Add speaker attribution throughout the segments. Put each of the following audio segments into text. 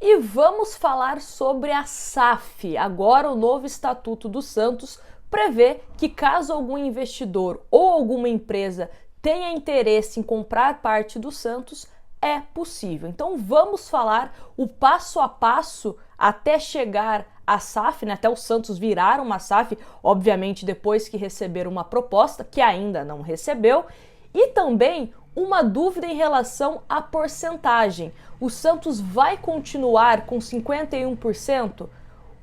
Speaker 1: E vamos falar sobre a SAF. Agora, o novo Estatuto do Santos prevê que caso algum investidor ou alguma empresa tenha interesse em comprar parte do Santos, é possível. Então vamos falar o passo a passo até chegar à SAF, né? Até o Santos virar uma SAF, obviamente depois que receber uma proposta, que ainda não recebeu, e também uma dúvida em relação à porcentagem. O Santos vai continuar com 51%?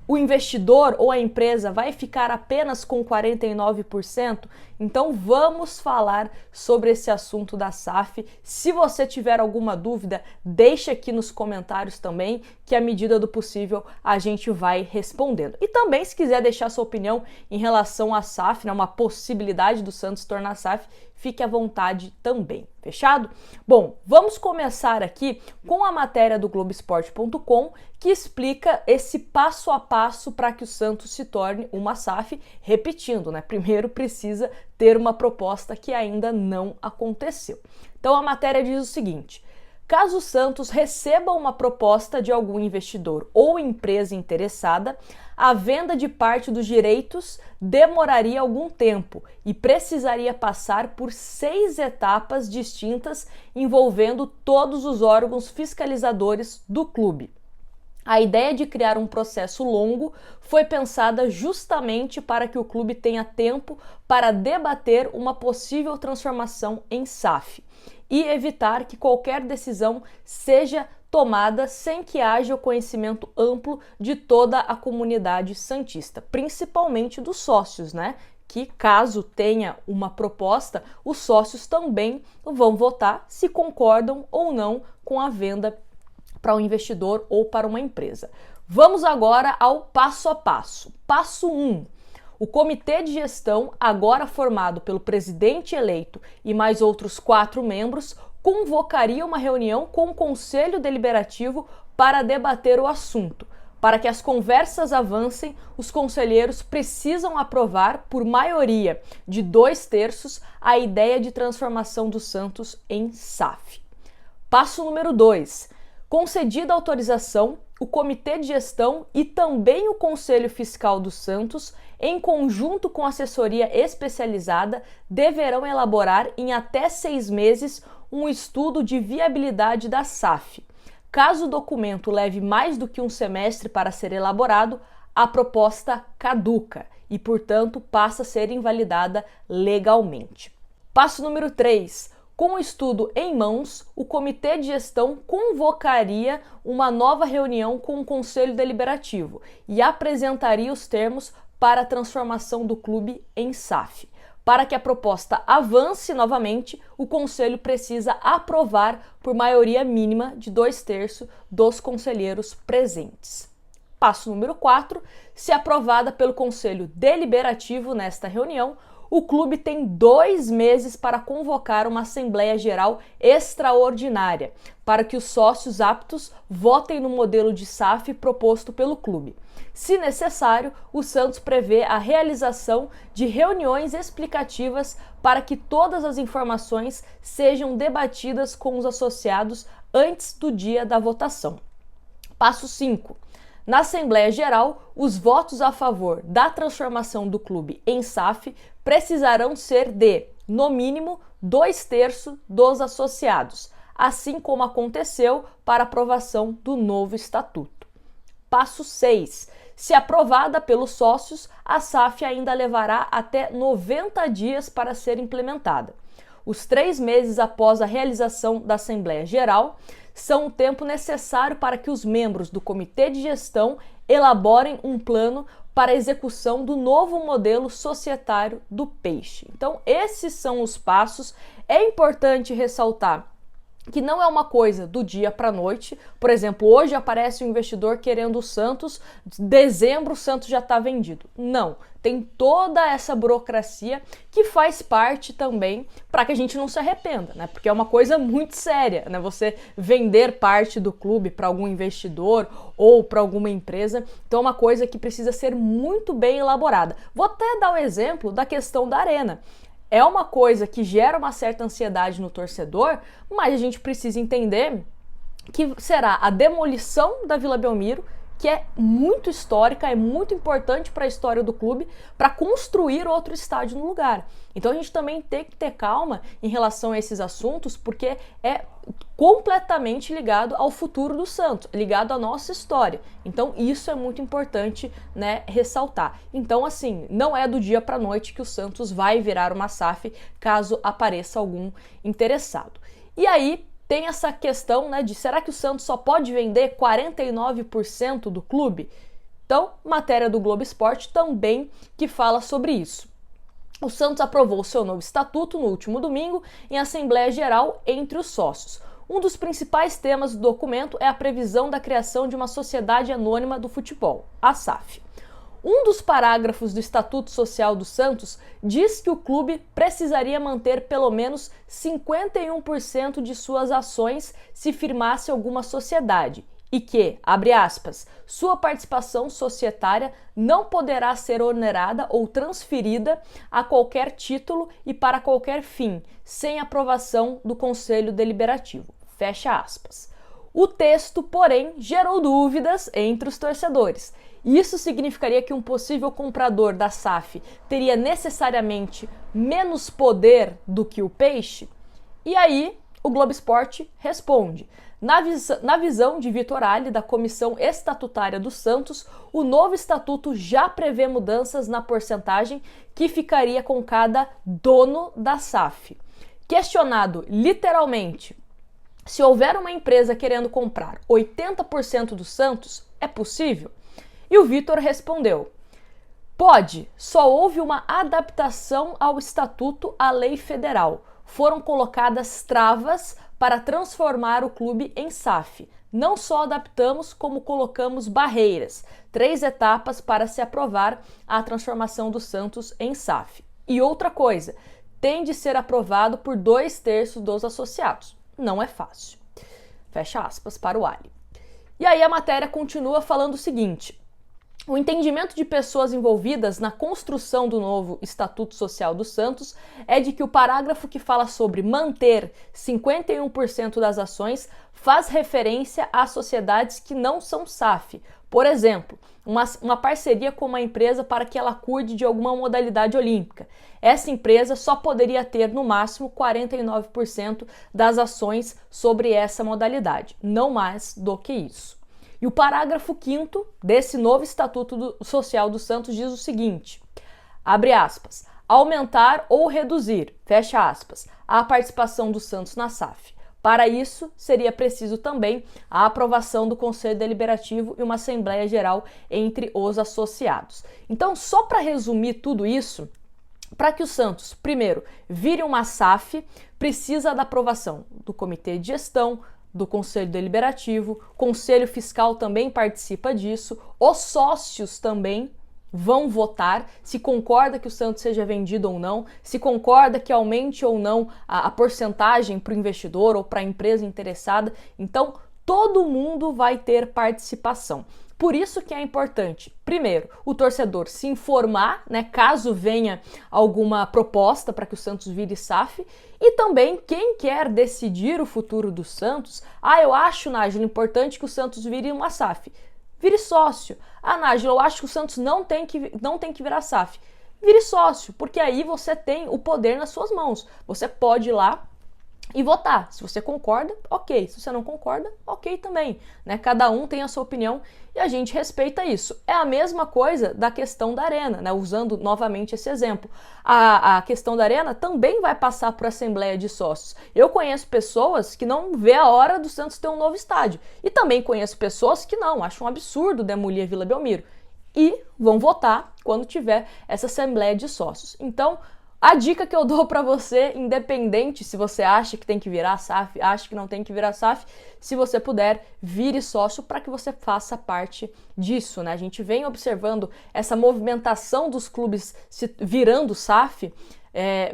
Speaker 1: O investidor ou a empresa vai ficar apenas com 49%? Então vamos falar sobre esse assunto da SAF. Se você tiver alguma dúvida, deixe aqui nos comentários também, que à medida do possível a gente vai respondendo. E também, se quiser deixar sua opinião em relação à SAF, né, uma possibilidade do Santos tornar SAF, fique à vontade também. Fechado? Bom, vamos começar aqui com a matéria do Globoesporte.com, que explica esse passo a passo para que o Santos se torne uma SAF. Repetindo, né? Primeiro precisa ter uma proposta que ainda não aconteceu. Então a matéria diz o seguinte: caso o Santos receba uma proposta de algum investidor ou empresa interessada, a venda de parte dos direitos demoraria algum tempo e precisaria passar por 6 etapas distintas envolvendo todos os órgãos fiscalizadores do clube. A ideia de criar um processo longo foi pensada justamente para que o clube tenha tempo para debater uma possível transformação em SAF e evitar que qualquer decisão seja tomada sem que haja o conhecimento amplo de toda a comunidade santista, principalmente dos sócios, né? Que caso tenha uma proposta, os sócios também vão votar se concordam ou não com a venda para um investidor ou para uma empresa. Vamos agora ao passo a passo. Passo 1. O comitê de gestão, agora formado pelo presidente eleito e mais outros 4 membros, convocaria uma reunião com o Conselho Deliberativo para debater o assunto. Para que as conversas avancem, os conselheiros precisam aprovar, por maioria de 2/3, a ideia de transformação do Santos em SAF. Passo número 2. Concedida a autorização, o Comitê de Gestão e também o Conselho Fiscal do Santos, em conjunto com a assessoria especializada, deverão elaborar em até 6 meses um estudo de viabilidade da SAF. Caso o documento leve mais do que um semestre para ser elaborado, a proposta caduca e, portanto, passa a ser invalidada legalmente. Passo número 3. Com o estudo em mãos, o Comitê de Gestão convocaria uma nova reunião com o Conselho Deliberativo e apresentaria os termos para a transformação do clube em SAF. Para que a proposta avance novamente, o Conselho precisa aprovar por maioria mínima de 2/3 dos conselheiros presentes. Passo número 4. Se aprovada pelo Conselho Deliberativo nesta reunião, o clube tem 2 meses para convocar uma Assembleia Geral extraordinária, para que os sócios aptos votem no modelo de SAF proposto pelo clube. Se necessário, o Santos prevê a realização de reuniões explicativas para que todas as informações sejam debatidas com os associados antes do dia da votação. Passo 5. Na Assembleia Geral, os votos a favor da transformação do clube em SAF precisarão ser de, no mínimo, 2/3 dos associados, assim como aconteceu para aprovação do novo estatuto. Passo 6. Se aprovada pelos sócios, a SAF ainda levará até 90 dias para ser implementada. Os 3 meses após a realização da Assembleia Geral são o tempo necessário para que os membros do Comitê de Gestão elaborem um plano para a execução do novo modelo societário do peixe. Então, esses são os passos. É importante ressaltar que não é uma coisa do dia para a noite. Por exemplo, hoje aparece um investidor querendo o Santos, dezembro o Santos já está vendido. Não, tem toda essa burocracia que faz parte também para que a gente não se arrependa, né? Porque é uma coisa muito séria, né? Você vender parte do clube para algum investidor ou para alguma empresa. Então é uma coisa que precisa ser muito bem elaborada. Vou até dar o exemplo da questão da Arena. É uma coisa que gera uma certa ansiedade no torcedor, mas a gente precisa entender que será a demolição da Vila Belmiro, que é muito histórica, é muito importante para a história do clube, para construir outro estádio no lugar. Então a gente também tem que ter calma em relação a esses assuntos, porque é completamente ligado ao futuro do Santos, ligado à nossa história. Então isso é muito importante, né, ressaltar. Então assim, não é do dia para a noite que o Santos vai virar uma SAF, caso apareça algum interessado. E aí tem essa questão, né, de será que o Santos só pode vender 49% do clube? Então, matéria do Globo Esporte também que fala sobre isso. O Santos aprovou seu novo estatuto no último domingo em Assembleia Geral entre os sócios. Um dos principais temas do documento é a previsão da criação de uma sociedade anônima do futebol, a SAF. Um dos parágrafos do Estatuto Social do Santos diz que o clube precisaria manter pelo menos 51% de suas ações se firmasse alguma sociedade e que, abre aspas, sua participação societária não poderá ser onerada ou transferida a qualquer título e para qualquer fim, sem aprovação do Conselho Deliberativo. Fecha aspas. O texto, porém, gerou dúvidas entre os torcedores. Isso significaria que um possível comprador da SAF teria necessariamente menos poder do que o Peixe? E aí, o Globo Esporte responde. Na visão de Vitor Ali, da Comissão Estatutária do Santos, o novo estatuto já prevê mudanças na porcentagem que ficaria com cada dono da SAF. Questionado literalmente, se houver uma empresa querendo comprar 80% do Santos, é possível? E o Vitor respondeu: pode, só houve uma adaptação ao estatuto à lei federal. Foram colocadas travas para transformar o clube em SAF. Não só adaptamos, como colocamos barreiras, 3 etapas para se aprovar a transformação do Santos em SAF. E outra coisa, tem de ser aprovado por 2/3 dos associados. Não é fácil. Fecha aspas para o Ali. E aí a matéria continua falando o seguinte: o entendimento de pessoas envolvidas na construção do novo Estatuto Social do Santos é de que o parágrafo que fala sobre manter 51% das ações faz referência a sociedades que não são SAF. Por exemplo, uma parceria com uma empresa para que ela cuide de alguma modalidade olímpica. Essa empresa só poderia ter, no máximo, 49% das ações sobre essa modalidade, não mais do que isso. E o parágrafo 5º desse novo Estatuto Social do Santos diz o seguinte, abre aspas, aumentar ou reduzir, fecha aspas, a participação do Santos na SAF. Para isso, seria preciso também a aprovação do Conselho Deliberativo e uma Assembleia Geral entre os associados. Então, só para resumir tudo isso, para que o Santos, primeiro, vire uma SAF, precisa da aprovação do Comitê de Gestão, do Conselho Deliberativo, Conselho Fiscal também participa disso, os sócios também vão votar se concorda que o Santos seja vendido ou não, se concorda que aumente ou não a porcentagem para o investidor ou para a empresa interessada. Então, todo mundo vai ter participação. Por isso que é importante, primeiro, o torcedor se informar, né, caso venha alguma proposta para que o Santos vire SAF, e também quem quer decidir o futuro do Santos, eu acho, Nájila, importante que o Santos vire uma SAF. Vire sócio. Nájila, eu acho que o Santos não tem que virar SAF. Vire sócio, porque aí você tem o poder nas suas mãos. Você pode ir lá e votar. Se você concorda, ok. Se você não concorda, ok também. Né? Cada um tem a sua opinião e a gente respeita isso. É a mesma coisa da questão da Arena, né? Usando novamente esse exemplo. A questão da Arena também vai passar por Assembleia de Sócios. Eu conheço pessoas que não vê a hora do Santos ter um novo estádio. E também conheço pessoas que não, acham um absurdo demolir a Vila Belmiro. E vão votar quando tiver essa Assembleia de Sócios. Então, a dica que eu dou para você, independente se você acha que tem que virar SAF, acha que não tem que virar SAF, se você puder, vire sócio para que você faça parte disso, né? A gente vem observando essa movimentação dos clubes virando SAF,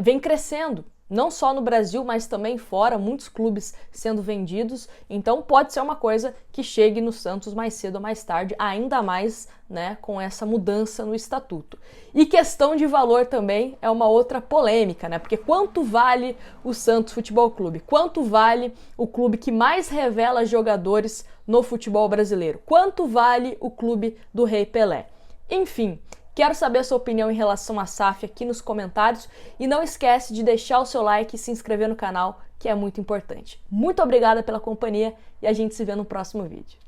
Speaker 1: vem crescendo. não só no Brasil, mas também fora, muitos clubes sendo vendidos. Então pode ser uma coisa que chegue no Santos mais cedo ou mais tarde, ainda mais, né, com essa mudança no estatuto. E questão de valor também é uma outra polêmica, né? Porque quanto vale o Santos Futebol Clube? Quanto vale o clube que mais revela jogadores no futebol brasileiro? Quanto vale o clube do Rei Pelé? Enfim, quero saber a sua opinião em relação à SAF aqui nos comentários e não esquece de deixar o seu like e se inscrever no canal, que é muito importante. Muito obrigada pela companhia e a gente se vê no próximo vídeo.